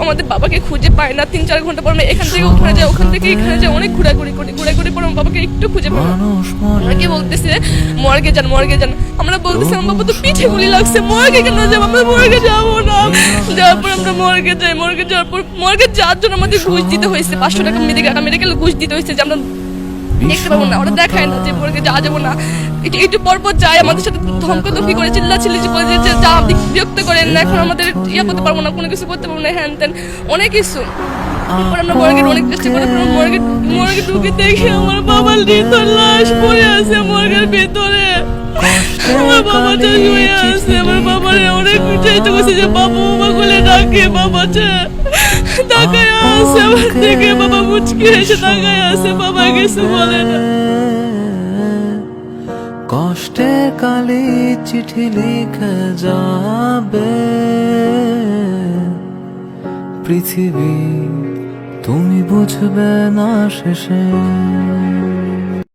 আমাদের বাবাকে খুঁজে পাই না। 3-4 ঘন্টা পর আমরা এখান থেকে ওখানে যাই, ওখান থেকে এখানে যাই, অনেক ঘোরাঘুরি পর আমার বাবাকে একটু খুঁজে পাই না। অনেকে বলতেছে মর্গে যান, মর্গে যান। আমরা বলতেছি আমার বাবা তো পিঠে গুলি লাগছে, মর্গে কেন যাবো? আমরা মর্গে যাবো না। যাওয়ার পর আমরা মর্গে যাই, মর্গে যাওয়ার পর মর্গে যাওয়ার জন্য আমাদের ঘুষ দিতে হয়েছে, 500 টাকা মেডিকেল ঘুষ দিতে হয়েছে যে আমরা দেখতে পাবো না, ওরা দেখায় না যে মর্গে যাওয়া যাবো না। একটু পরপর যাই, আমাদের সাথে ধমকাধমকি করে, চিল্লাচিল্লি করে যে যা বিরক্ত করেন না, এখন আমাদের করতে পারবো না, কোনো কিছু করতে পারবো না, হ্যান ত্যান অনেক কিছু। আমরা মর্গে অনেক চেষ্টা করে মর্গে ঢুকে দেখি আমার বাবার হৃদয় লাশ পড়ে আছে মর্গের ভেতরে। আমার বাবাটা শুয়ে আছে, আমার বাবার অনেক চেষ্টা করছে যে বাবা বলে ডাকে, বাবা তাকায় আছে আমার দিকে, বাবা মুচকি এসে তাকায় আছে, বাবা কিছু বলে না। কষ্টের কালি চিঠি লিখে যাবে পৃথিবী, তুমি বুঝবে না শেষে।